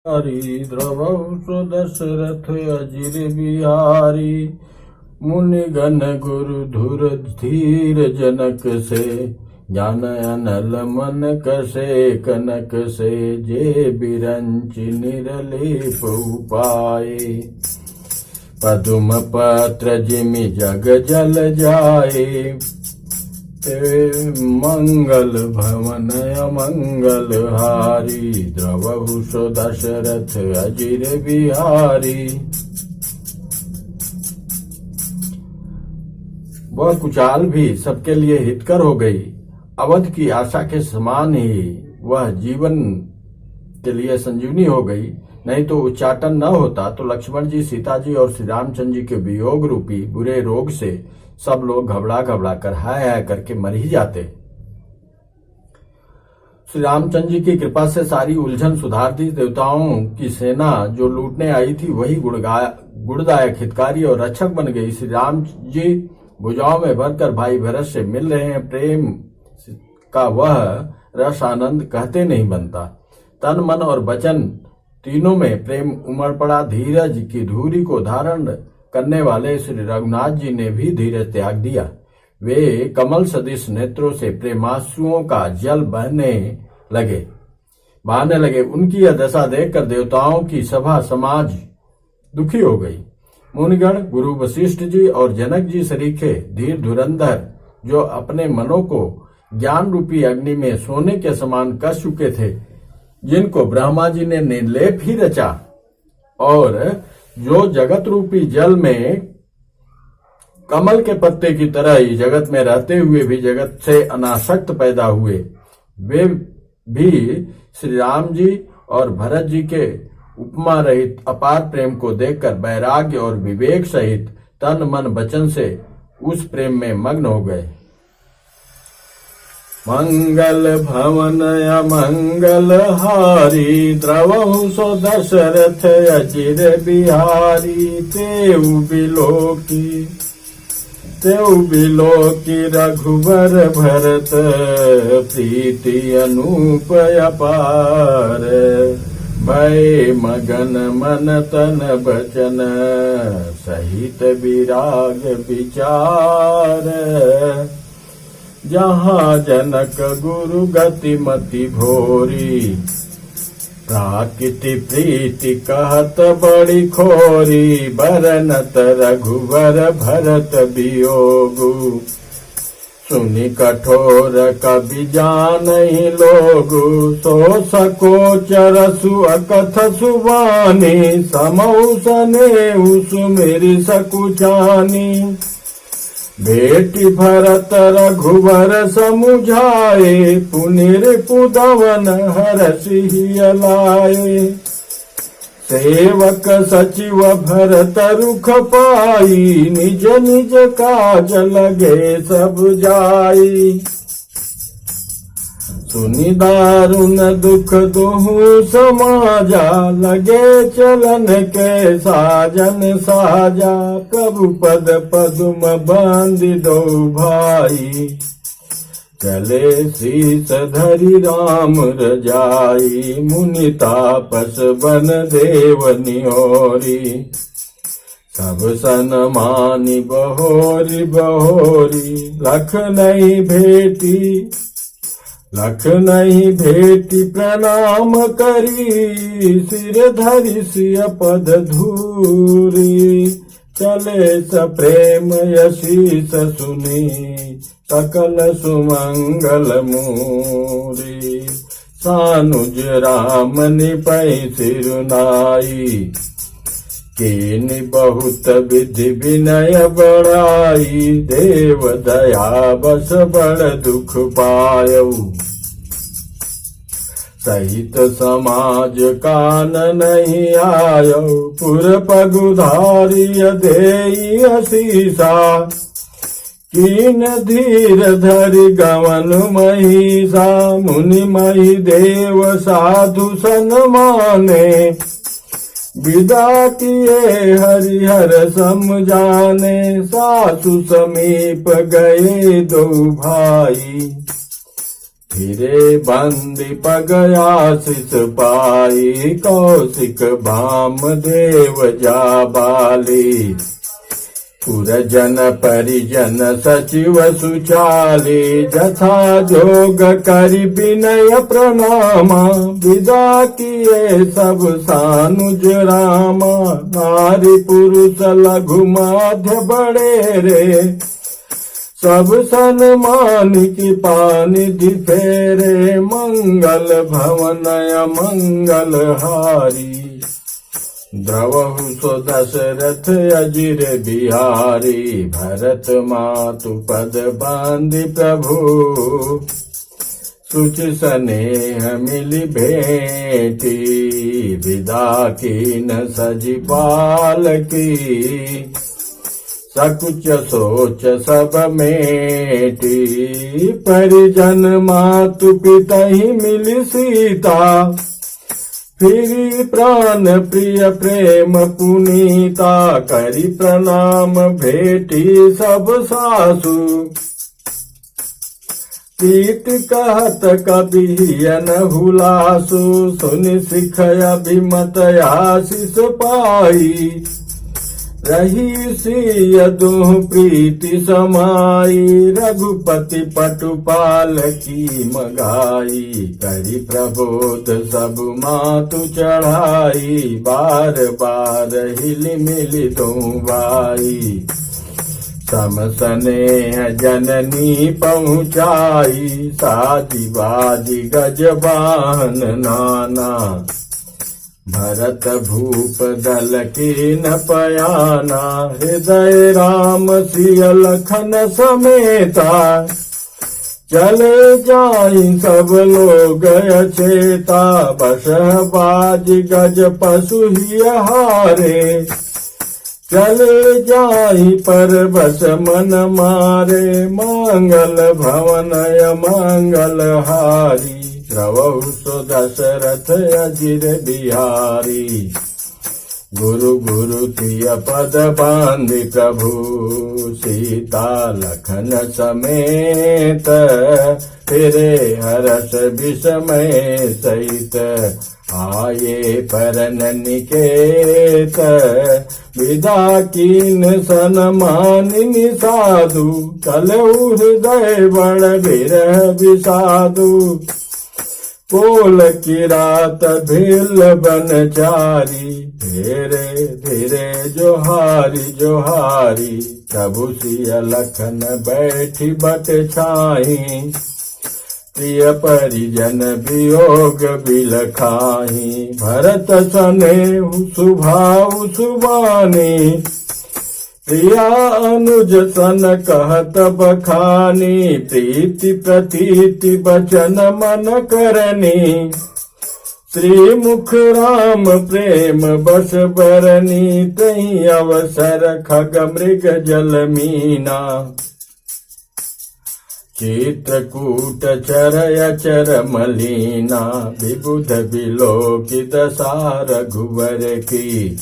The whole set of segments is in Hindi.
हरि द्रवौ दशरथ अजिर बिहारी। मुनिगण गुरु धुर धीर जनक से, ज्ञान अनल मन कसे कनक से। जे बिरंच निरलेप उपाये, पदुम पत्र जिमि जग जल जाए। मंगल भवन अमंगल हारी, द्रवहु सो दशरथ अजिर बिहारी। वह कुचाल भी सबके लिए हितकर हो गई। अवध की आशा के समान ही वह जीवन के लिए संजीवनी हो गई। नहीं तो उच्चाटन न होता तो लक्ष्मण जी, सीता जी और श्री रामचंद्र जी के वियोग रूपी बुरे रोग से सब लोग घबरा घबरा कर हाय हाय करके मर ही जाते। श्री रामचंद्र जी की कृपा से सारी उलझन सुधार दी। देवताओं की सेना जो लूटने आई थी वही गुणदायक हितकारी और रक्षक बन गई। श्री राम जी भुजाओं में भरकर भाई भरत से मिल रहे हैं। प्रेम का वह रस आनंद कहते नहीं बनता। तन मन और वचन तीनों में प्रेम उमड़ पड़ा। धीरज की धूरी को धारण करने वाले श्री रघुनाथ जी ने भी धीरज त्याग दिया। वे कमल सदृश नेत्रों से प्रेमाश्रुओं का जल बहाने लगे। उनकी यह दशा देखकर देवताओं की सभा समाज दुखी हो गई। मुनिगण गुरु वशिष्ठ जी और जनक जी सरीखे धीर धुरंधर, जो अपने मनों को ज्ञान रूपी अग्नि में सोने के समान कस चुके थे, जिनको ब्रह्मा जी ने निर्लेप ही रचा, और जो जगत रूपी जल में कमल के पत्ते की तरह ही जगत में रहते हुए भी जगत से अनासक्त पैदा हुए, वे भी श्री राम जी और भरत जी के उपमा रहित अपार प्रेम को देखकर वैराग्य और विवेक सहित तन मन वचन से उस प्रेम में मग्न हो गए। मंगल भवन अमंगल हारी, द्रवहु सो दशरथ अजिर बिहारी। तेउ बिलोकी रघुवर भरत, प्रीति अनूप अपार। भय मगन मन तन बचन, सहित विराग विचार। जहाँ जनक गुरु गति मति भोरी, प्राकृति प्रीति कहत बड़ी खोरी। बरनत रघुवर भरत वियोगु, सुनि कठोर कवि जानहि लोगु। सो सकोचर सुअकथ सुवानी, समौ सनेहु सुमिरि सकुचानी। बेटी भरत रघुवर समुझाए, पुनिर पुदवन हरषि लाए। सेवक सचिव भरत रुख पाई, निज निज काज लगे सब जाई। सुनि दारुण दुख दुहु समाजा, लगे चलन के साजन साजा। प्रभु पद पदुम बांधि दो भाई, चले शीस धरि राम रजाई। मुनि तापस बन देव निहोरी, सब सन मानि बहोरी बहोरी। लख नहीं भेटी प्रणाम करी, सिर धरि सिय पद धूरी। चले स प्रेम यशीस सुनी, सकल सुमंगल मूरी। सानुज राम निपै सिरुनाई, कीनि बहुत विधि विनय बड़ाई। देव दया बस बड़ दुख पायऊ, सहित समाज कान नहीं आयो। पुर पगुधारी देई असीसा, कीन धीर धरि गवन महिषा। मुनि महि देव साधु सन माने, विदा किए हरिहर समझाने। सासु समीप गए दो भाई, फिरे बंदी पग आशीष पाई, कौशिक भाम देव जाबाली। पुरजन परिजन सचिव सुचाली, जथा जोग करि विनय प्रणामा। विदा किए सब सानुज रामा, नारी पुरुष लघु माध्य बड़े रे। सब सन्मान की पानिधि फेरे, मंगल भवन मंगल हारी। द्रवहु सो दशरथ अजिर बिहारी, भरत मातु पद बांधि प्रभु। सुचि स्नेह मिलि भेंटी, विदा कीन सजि पालकी। सकुच सोच सब मेटी, परिजन मातु पितहि मिलि सीता। फिरी प्राण प्रिय प्रेम पुनीता, करि प्रणाम भेटी सब सासु। प्रीत कहत कबियन हुलासु, सुनि सिख अभिमत आशीष पाई। रही सिय दुह प्रीति समाई, रघुपति पटुपाल की मगाई। करि प्रबोध सब मातु चढ़ाई, बार बार हिलि मिलि तुम भाई। सम स्नेह जननी पहुँचाई, साजी बाजी गज वाहन नाना। भरत भूप दल की न पयाना, हृदय राम सिय लखन समेता। चले जाई सब लोग अचेता, बस बाज गज पशु ही हारे। चले जाई पर बस मन मारे, मंगल भवन मंगल हारी। द्रवहु सो दशरथ अजिर बिहारी, गुरु गुरु तिय पद बांधि प्रभु। सीता लखन समेत, फिरे हर्ष विस्मय सहित। आये परन निकेत, विदा कीन सन्मानिनि साधु। चलऊ हृदय बड़ बिरह विषादु, कोल की रात भील बन चारी। धीरे धीरे जोहारी जोहारी, प्रभु सिय लखन बैठी बट छाई। प्रिय परिजन वियोग बिलखाही, भरत स्नेह सुभाव सुबानी। प्रिया अनुज सन कहत बखानी, प्रीति प्रतीति बचन मन करनी। श्री मुख राम प्रेम बस बरनी, तहि अवसर खग मृग जल मीना। चित्रकूट चर अचर मलीना, विबुध विलोकित सार रघुवर की।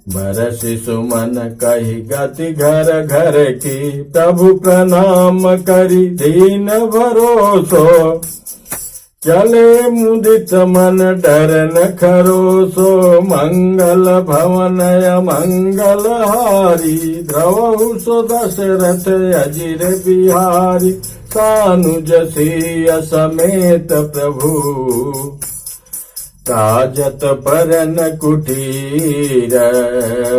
बरसि सुमन कहि गति घर घर की, प्रभु प्रणाम करि दीन भरोसो। चले मुदित मन डर न खरोसो, मंगल भवन मंगल हारी। द्रवहु सो दशरथ अजिर बिहारी, सानुज सिय समेत प्रभु। काजत परन कुटीर,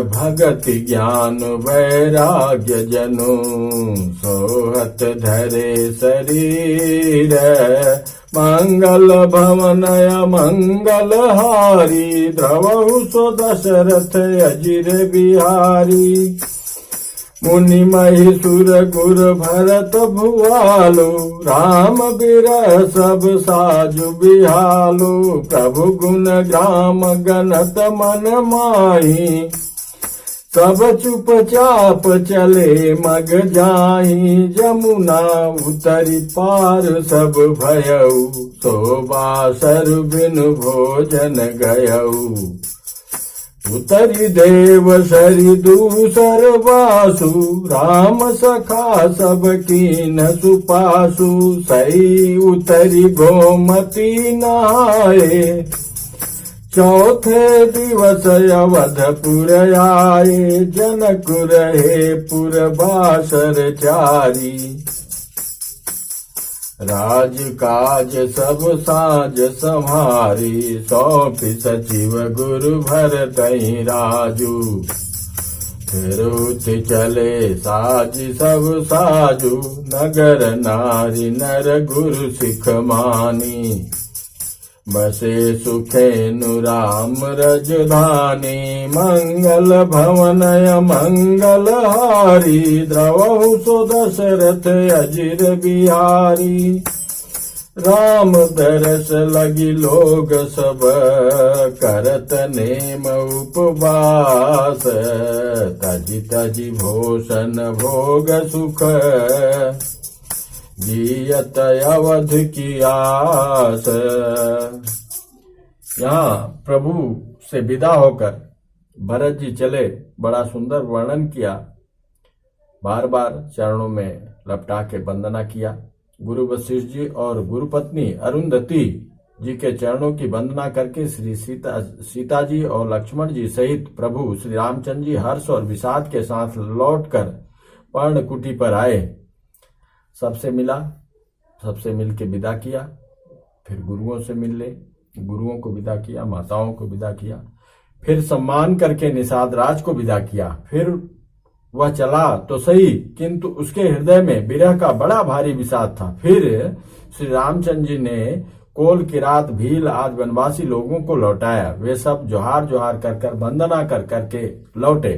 भगति ज्ञान वैराग्य जनु। सोहत धरे शरीर, मंगल भवन मंगल हारी। द्रवहु सो दशरथ अजिर बिहारी, मुनि महिषुर गुर भरत भुआलो। राम बिरह सब साजु बिहालो, प्रभु गुण ग्राम गणत मन माही। सब चुपचाप चले मग जाही, जमुना उतरी पार सब भयऊ। शोभा सर बिनु भोजन गयऊ, उतरी देव सरि दूसर वासु, राम सखा सब कीन सुपासु। सई उतरी गोमती नहाए, चौथे दिवस अवधपुर आए। जनक रहे पुरवासर चारी, राज काज सब साज संहारी। सौंपी सचिव गुरु भरतहि राजू, फिर उठि चले साज सब साजू। नगर नारी नर गुरु सिख मानी, बसे सुखेनु राम रजधानी। मंगल भवन मंगल हारी, द्रवहु सो दशरथ अजिर बिहारी। राम दरस लगी लोग सब, करत नेम उपवास। तजि तजि भूषण भोग सुख, जियत अवध की आस। यहाँ प्रभु से विदा होकर भरत जी चले, बड़ा सुंदर वर्णन किया, बार बार चरणों में लपटा के वंदना किया। गुरु वशिष्ठ जी और गुरु पत्नी अरुंधति जी के चरणों की वंदना करके श्री सीता जी और लक्ष्मण जी सहित प्रभु श्री रामचंद्र जी हर्ष और विषाद के साथ लौटकर पर्णकुटी पर आए। सबसे मिला, सबसे मिल के विदा किया, फिर गुरुओं से मिल ले, गुरुओं को विदा किया, माताओं को विदा किया, फिर सम्मान करके निषाद राज को विदा किया। फिर वह चला तो सही, किंतु उसके हृदय में विरह का बड़ा भारी विषाद था। फिर श्री रामचंद्र जी ने कोल, किरात, भील आदि वनवासी लोगों को लौटाया। वे सब जोहार जोहार कर कर वंदना कर करके लौटे।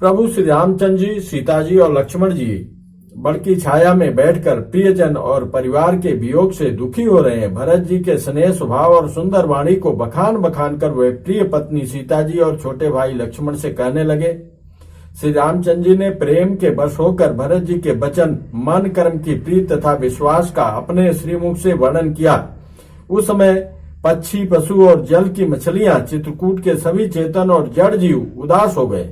प्रभु श्री रामचंद्र जी, सीता जी और लक्ष्मण जी बड़की छाया में बैठकर प्रियजन और परिवार के वियोग से दुखी हो रहे हैं। भरत जी के स्नेह स्वभाव और सुंदर वाणी को बखान बखान कर वे प्रिय पत्नी सीता जी और छोटे भाई लक्ष्मण से कहने लगे। श्री रामचंद्र जी ने प्रेम के वश होकर भरत जी के वचन, मन, कर्म की प्रीत तथा विश्वास का अपने श्रीमुख से वर्णन किया। उस समय पक्षी, पशु और जल की मछलियां, चित्रकूट के सभी चेतन और जड़ जीव उदास हो गए।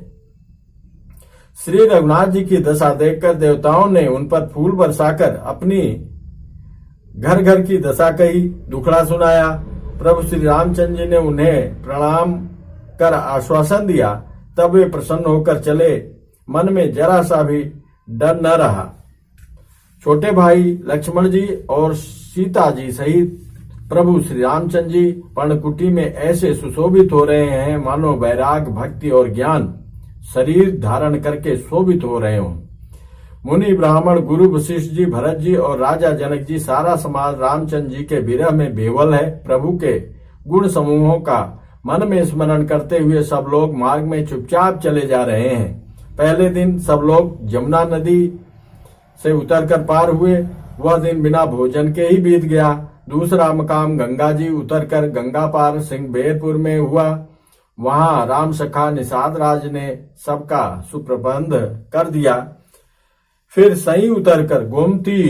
श्री रघुनाथ जी की दशा देखकर देवताओं ने उन पर फूल बरसाकर अपनी घर घर की दशा कही, दुखड़ा सुनाया। प्रभु श्री रामचंद्र जी ने उन्हें प्रणाम कर आश्वासन दिया। तब वे प्रसन्न होकर चले, मन में जरा सा भी डर न रहा। छोटे भाई लक्ष्मण जी और सीता जी सहित प्रभु श्री रामचंद्र जी पर्णकुटी में ऐसे सुशोभित हो रहे हैं मानो वैराग, भक्ति और ज्ञान शरीर धारण करके शोभित हो रहे हों। मुनि, ब्राह्मण, गुरु वशिष्ठ जी, भरत जी और राजा जनक जी, सारा समाज रामचंद्र जी के विरह में बेवल है। प्रभु के गुण समूहों का मन में स्मरण करते हुए सब लोग मार्ग में चुपचाप चले जा रहे हैं। पहले दिन सब लोग जमुना नदी से उतरकर पार हुए। वह दिन बिना भोजन के ही बीत गया। दूसरा मकाम गंगा जी उतरकर गंगा पार सिंहबेरपुर में हुआ। वहां राम सखा निषाद राज ने सबका सुप्रबंध कर दिया। फिर सही उतरकर गोमती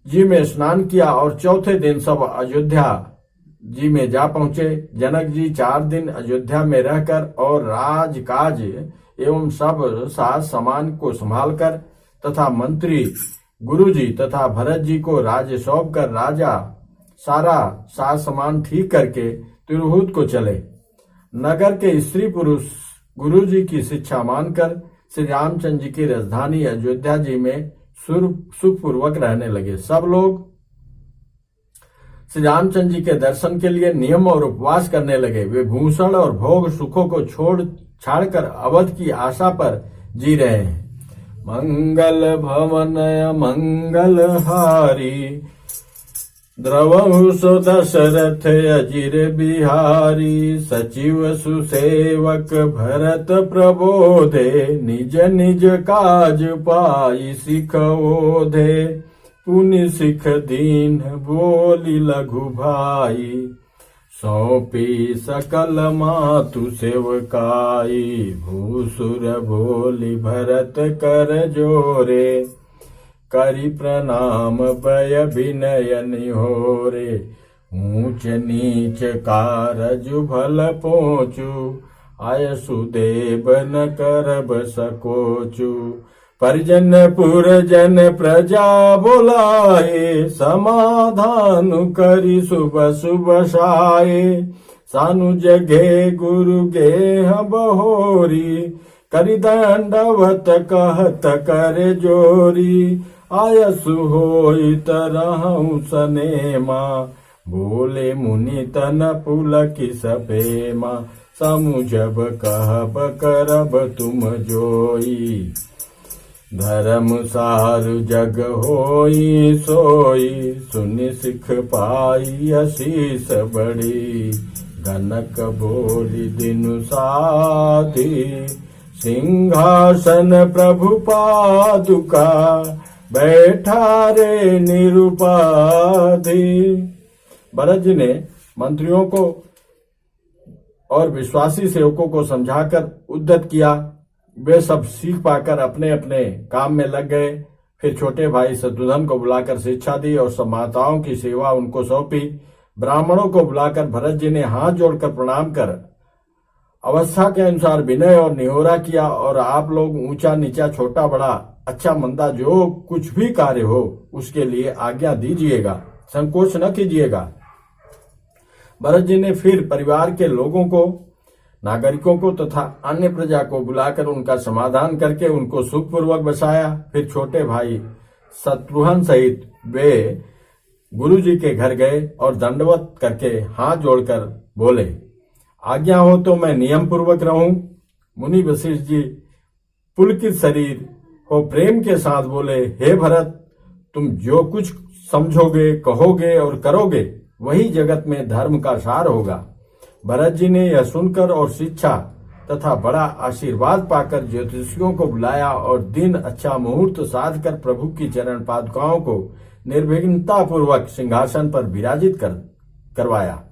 जी में स्नान किया और चौथे दिन सब अयोध्या जी में जा पहुंचे। जनक जी 4 दिन अयोध्या में रहकर और राजकाज एवं सब साज सामान को संभालकर तथा मंत्री गुरुजी तथा भरत जी को राज्य सौंप कर राजा सारा साज सामान ठीक करके तिरहुत को चले। नगर के स्त्री पुरुष गुरु जी की शिक्षा मानकर श्री रामचंद्र जी की राजधानी अयोध्या जी में सुखपूर्वक रहने लगे। सब लोग श्री रामचंद्र जी के दर्शन के लिए नियम और उपवास करने लगे। वे भूषण और भोग सुखों को छाड़कर अवध की आशा पर जी रहे हैं। मंगल भवन मंगल हारी, द्रवहु सो दशरथ अजिर बिहारी। सचिव सुसेवक भरत प्रबोधे, निज निज काज पाई सिख ओधे। पुनि सिख दीन बोली लघु भाई, सौंपी सकल मातु सेवकाई। भूसुर बोली भरत कर जोरे, करी प्रणाम भय विनय निहोरे। ऊंच नीच कारज भल पहुँचू, आयसु देव न करब सकोचु। परिजन पुरजन प्रजा बोलाए, समाधान करी शुभ शुभ साए। सानु जगे गुरु गेह बहोरी, करि दंडवत कहत कर जोरी। आयसु होई तरहु सनेमा, बोले मुनि तन पुलकिस पेमा। समुझब कहब करब तुम जोई, धर्म सारु जग होई सोई। सुनि सिख पाई असीस बड़ी, गनक बोली दिनु साधी। सिंहासन प्रभु पादुका, बैठा रे निरुपाधि। भरत जी ने मंत्रियों को और विश्वासी सेवकों को समझाकर उद्यत किया। वे सब सीख पाकर अपने अपने काम में लग गए। फिर छोटे भाई शत्रुघ्न को बुलाकर शिक्षा दी और सब माताओं की सेवा उनको सौंपी। ब्राह्मणों को बुलाकर भरत जी ने हाथ जोड़कर प्रणाम कर अवस्था के अनुसार विनय और निहोरा किया। और आप लोग ऊंचा नीचा छोटा बड़ा अच्छा मंदा जो कुछ भी कार्य हो उसके लिए आज्ञा दीजिएगा, संकोच न कीजिएगा। भरत जी ने फिर परिवार के लोगों को, नागरिकों को तथा अन्य प्रजा को बुलाकर उनका समाधान करके उनको सुखपूर्वक बसाया। फिर छोटे भाई शत्रुघ्न सहित वे गुरु जी के घर गए और दंडवत करके हाथ जोड़कर बोले, आज्ञा हो तो मैं नियम पूर्वक रहूं। मुनि वशिष्ठ जी पुलकित शरीर हो प्रेम के साथ बोले, हे भरत, तुम जो कुछ समझोगे, कहोगे और करोगे वही जगत में धर्म का सार होगा। भरत जी ने यह सुनकर और शिक्षा तथा बड़ा आशीर्वाद पाकर ज्योतिषियों को बुलाया और दिन अच्छा मुहूर्त साध कर प्रभु की चरण पादुकाओं को निर्विघ्नता पूर्वक सिंहासन पर विराजित करवाया।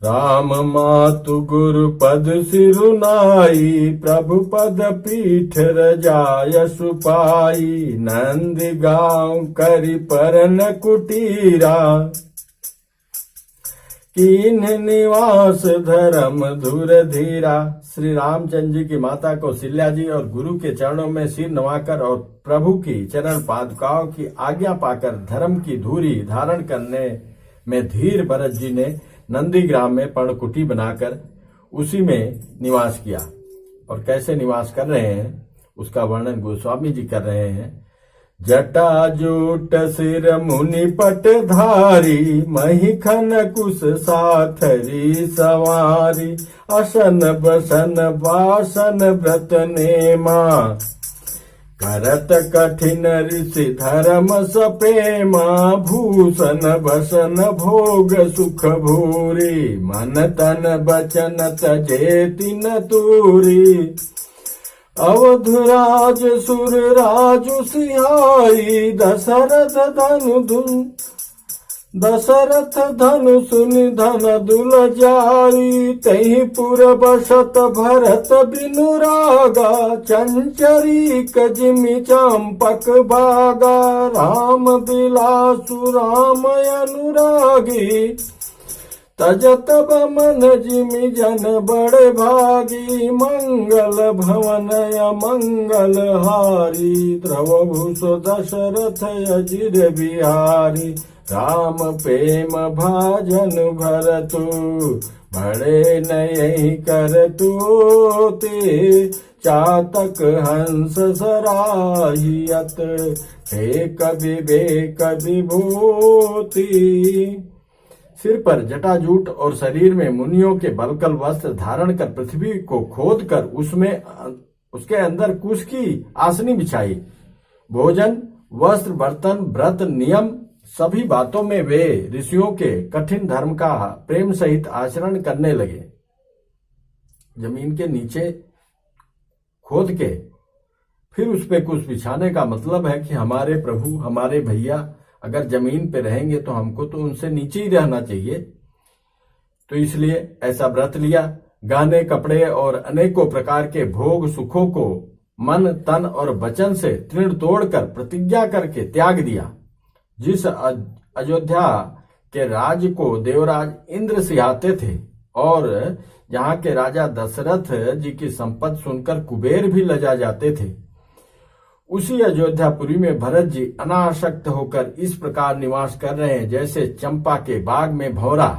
राम मातु गुरु पद सिरुनाई, प्रभु पद पीठ रजाय सुपाई। नंदी गांव करि परन कुटीरा, कीन्ह निवास धर्म धुर धीरा। श्री रामचंद्र जी की माता कौशल्या जी और गुरु के चरणों में सिर नवाकर और प्रभु की चरण पादुकाओं की आज्ञा पाकर धर्म की धूरी धारण करने में धीर भरत जी ने नंदीग्राम में पर्णकुटी बनाकर उसी में निवास किया। और कैसे निवास कर रहे हैं उसका वर्णन गोस्वामी जी कर रहे हैं। जटा जूट सिर मुनि पट धारी, मही खन कुश साथरी सवारी। असन बसन बासन व्रत नेमा, करत कठिन ऋषि धर्म सपेमा। भूषण भसन भोग सुख भूरी, मन तन बचन तजे तिन तूरी। अवधराज सुर राजु सिहाई, दशरथ धनु सुनि धन दुल जाई। तहि पुर बसत भरत बिनु रागा, चंचरी कजिमि चंपक बागा। राम बिलासु राम अनुरागी, तजत बमन जिमि जन बड़े भागी। मंगल भवन मंगल हारी, द्रवभूषो दशरथ अजिर बिहारी। राम प्रेम भाजन भरतु, बड़े नयहि करतु ते। चातक हंस सराहियत, एक विवेक विभूति। सिर पर जटाजूट और शरीर में मुनियों के बलकल वस्त्र धारण कर पृथ्वी को खोद कर उसके अंदर कुश की आसनी बिछाई। भोजन, वस्त्र, बर्तन, व्रत, नियम सभी बातों में वे ऋषियों के कठिन धर्म का प्रेम सहित आचरण करने लगे। जमीन के नीचे खोद के फिर उस पे कुछ बिछाने का मतलब है कि हमारे प्रभु, हमारे भैया अगर जमीन पे रहेंगे तो हमको तो उनसे नीचे ही रहना चाहिए। तो इसलिए ऐसा व्रत लिया। गहने, कपड़े और अनेकों प्रकार के भोग सुखों को मन, तन और वचन से तृण तोड़कर प्रतिज्ञा करके त्याग दिया। जिस अयोध्या के राज को देवराज इंद्र सिहाते थे और यहाँ के राजा दशरथ जी की संपत्ति सुनकर कुबेर भी लजा जाते थे। उसी अयोध्यापुरी में भरत जी अनासक्त होकर इस प्रकार निवास कर रहे हैं जैसे चंपा के बाग में भौरा।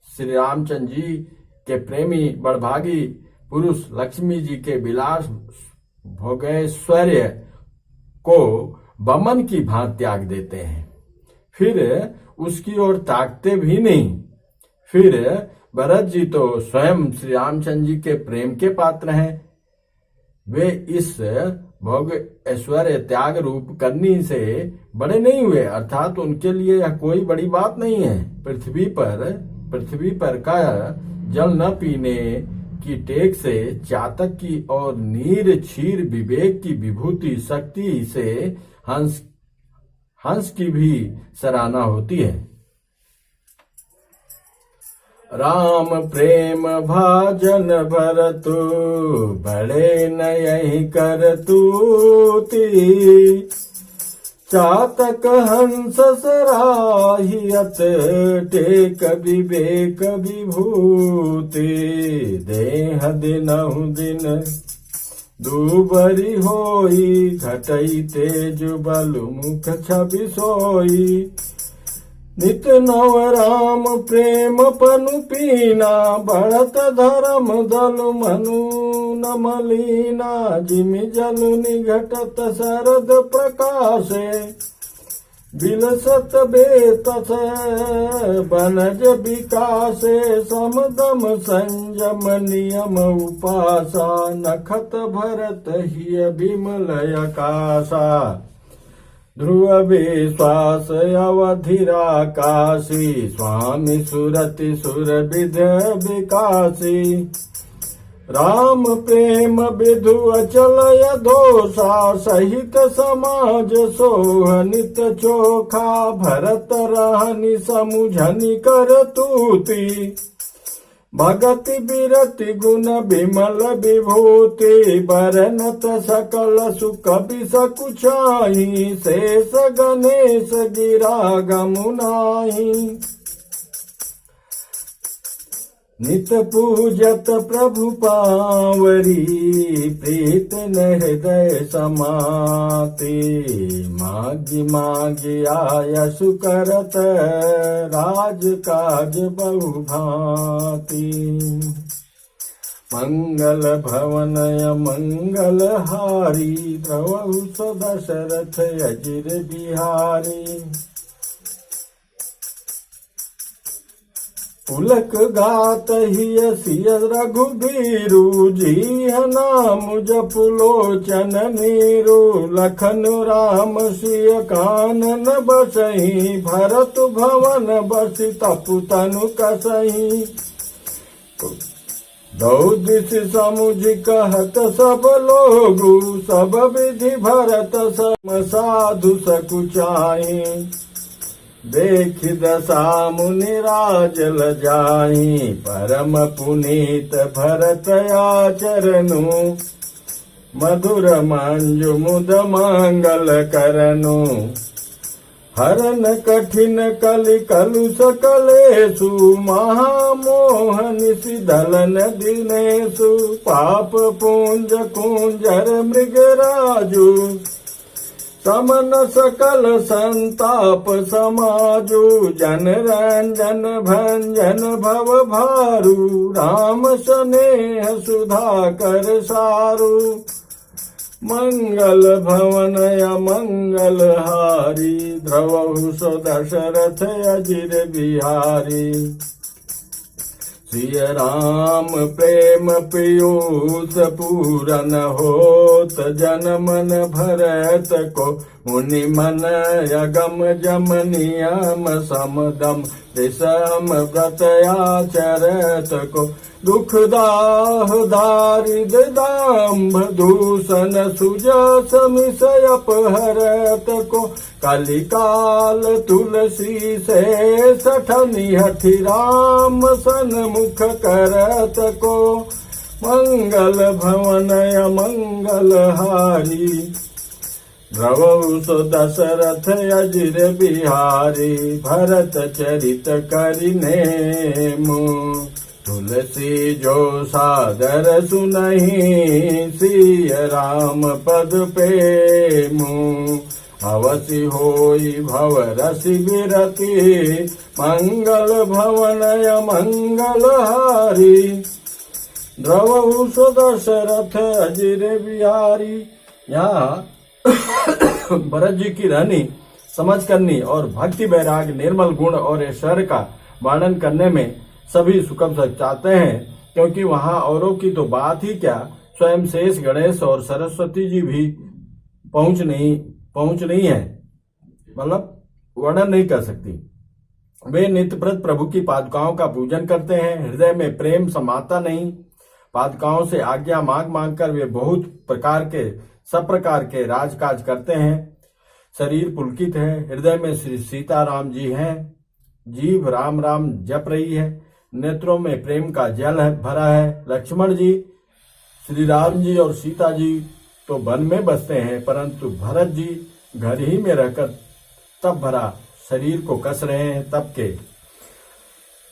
श्री रामचंद्र जी के प्रेमी बड़भागी पुरुष लक्ष्मी जी के विलास भोगैश्वर्य को बमन की भांति त्याग देते हैं, फिर उसकी ओर ताकते भी नहीं। फिर भरत जी तो स्वयं श्री रामचंद्र जी के प्रेम के पात्र हैं। वे इस भोग ऐश्वर्य त्याग रूप करनी से बड़े नहीं हुए, अर्थात उनके लिए यह कोई बड़ी बात नहीं है। पृथ्वी पर का जल न पीने की टेक से चातक की और नीर क्षीर विवेक की विभूति शक्ति से हंस की भी सराहना होती है। राम प्रेम भाजन भरतु बड़े न यही कर तूती, चातक हंस सराहियत टेक विवेक विभूति, देह दिनहु दिन दूबरी होई, घटई तेज बल मुख छवि सोई, नित नव राम प्रेम पनु पीना, बढ़त धर्म दल मनु न मलीना, जिमि जलु निघटत शरद प्रकाशे, बिलसत बेतस बनज विकासे, समदम संयम नियम उपासा, नखत भरत हिय विमल आकाशा, ध्रुव विश्वास अवधिराकाशी, स्वामी सुरति सुर विध विकासी, राम प्रेम विधु अचल दोषा, सहित समाज सोह नित चोखा, भरत रहनि समुझनि कर तूती, भगति बिरति गुण विमल विभूति, बरनत सकल सुख बिसकुचाही, शेष गणेश गिरा गमुनाही, नित पूजत प्रभु पावरी, प्रीत न हृदय समाति, मागी मागी आयसु करत, राज काज बहु भांति, मंगल भवन मंगल हारी, द्रवहु दशरथ अजिर बिहारी, पुलक गात हिय सिय रघुबीरु, जीह नाम जपुलोचन नीरु, लखन राम सिय कानन बसहि, भरत भवन बसि तपु तनु कसहि, दौ दिश समुझ कहत सब लोगु, सब विधि भरत सम साधु सकुचाहि, देख दशा मुनि राजल जाहि, परम पुनीत भरत आचरनु, मधुर मंजु मुद मंगल करनु, हरन कठिन कलि कलुष कलेषु, महामोह निशिधलन दिनेषु, पाप पूंज कुंजर मृगराजु, समन सकल संताप समाजु, जन रंजन भंजन भव भारू, राम स्नेह सुधा कर सारू, मंगल भवन अमंगल हारी, द्रवहु सो दशरथ अजिर बिहारी, सिय राम प्रेम पीयूष पूरन होत, जन मन भरत को मुनि मन यगम जम नियम समदम, विषम व्रत आचरत को, दुख दाह दारिद दाम्भ दूषण सुजस मिषय अपहरत को, कलिकाल तुलसी से सठनि हठि राम सन्मुख करत को, मंगल भवन अमंगल हारी, द्रवहु सो दशरथ अजिर बिहारी, भरत चरित करिने मुँह। तुलसी जो सादर सुनहि, सिय राम पद पेमु। अवसि होई भव रसि बिरति, मंगल भवन मंगल हारी। द्रवहु सो दशरथ अजिर बिहारी। यहाँ भरत जी की रहनी, समझ करनी और भक्ति वैराग निर्मल गुण और ऐश्वर्य का वर्णन करने में सभी सुखम चाहते हैं, क्योंकि वहां औरों की तो बात ही क्या, स्वयं शेष गणेश और सरस्वती जी भी पहुंच नहीं है, मतलब वर्णन नहीं कर सकती। वे नित्यप्रत प्रभु की पादुकाओं का पूजन करते हैं, हृदय में प्रेम समाता नहीं। पादुकाओं से आज्ञा मांग कर वे बहुत सब प्रकार के राजकाज करते हैं। शरीर पुलकित है, हृदय में श्री सीताराम जी हैं, जीभ राम राम जप रही है, नेत्रों में प्रेम का जल भरा है। लक्ष्मण जी, श्री राम जी और सीता जी तो वन में बसते हैं, परंतु भरत जी घर ही में रहकर तप भरा शरीर को कस रहे हैं। तप के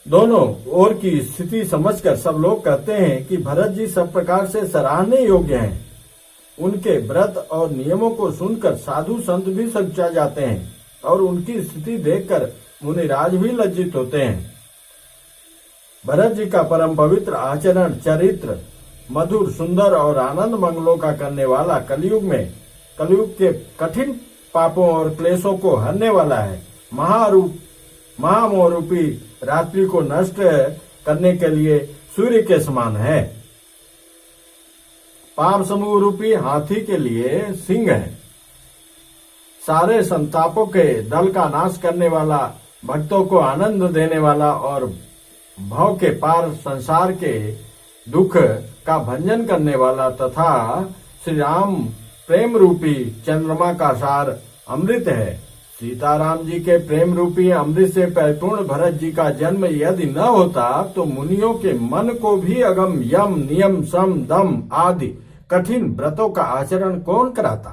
दोनों ओर की स्थिति समझकर सब लोग कहते हैं कि भरत जी सब प्रकार से सराहने योग्य हैं। उनके व्रत और नियमों को सुनकर साधु संत भी सच्चा जाते हैं और उनकी स्थिति देखकर मुनिराज भी लज्जित होते हैं। भरत जी का परम पवित्र आचरण, चरित्र मधुर, सुंदर और आनंद मंगलों का करने वाला, कलयुग के कठिन पापों और क्लेशों को हरने वाला है। महामोह रूपी रात्रि को नष्ट करने के लिए सूर्य के समान है। पाप समूह रूपी हाथी के लिए सिंह है। सारे संतापों के दल का नाश करने वाला, भक्तों को आनंद देने वाला और भव के पार संसार के दुख का भंजन करने वाला तथा श्री राम प्रेम रूपी चंद्रमा का सार अमृत है। सीताराम जी के प्रेम रूपी अमृत से परिपूर्ण भरत जी का जन्म यदि न होता तो मुनियों के मन को भी अगम यम नियम सम दम आदि कठिन व्रतों का आचरण कौन कराता?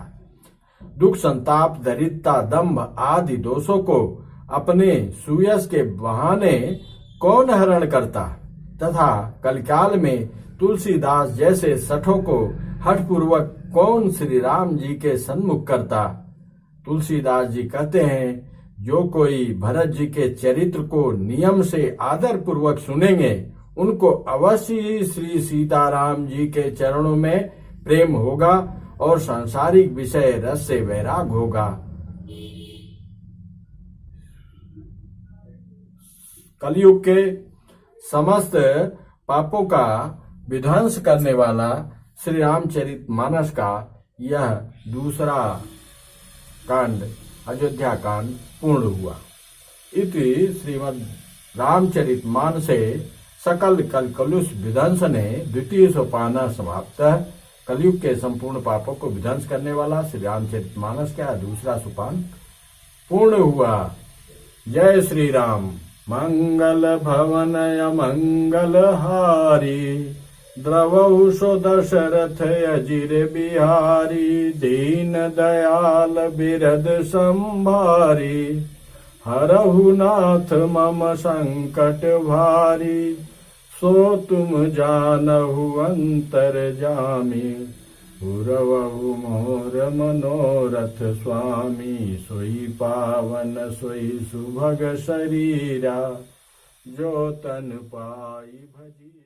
दुख संताप दरिद्रता दंभ आदि दोषों को अपने सुयश के बहाने कौन हरण करता तथा कलकाल में तुलसीदास जैसे सठों को हठपूर्वक कौन श्री राम जी के सन्मुख करता? तुलसीदास जी कहते हैं, जो कोई भरत जी के चरित्र को नियम से आदर पूर्वक सुनेंगे उनको अवश्य ही श्री सीताराम जी के चरणों में प्रेम होगा और सांसारिक विषय रस से वैराग होगा। कलयुग के समस्त पापों का विध्वंस करने वाला श्री रामचरितमानस का यह दूसरा कांड, अयोध्या कांड पूर्ण हुआ। इति श्रीमद् रामचरितमानसे सकल कलकलुष विध्वंसने द्वितीय सोपान समाप्त। कलयुग के संपूर्ण पापों को विध्वंस करने वाला श्री रामचरितमानस का दूसरा सोपान पूर्ण हुआ। जय श्री राम। मंगल भवन मंगल हारी, द्रवहु सो दशरथ अजिर बिहारी। दीन दयाल बिरद संभारी, हरहु नाथ मम संकट भारी। सो तुम जानहु अंतर जामी, पुरवहु मोर मनोरथ स्वामी। सोई पावन सोई सुभग शरीरा, जो तन पाई भजी।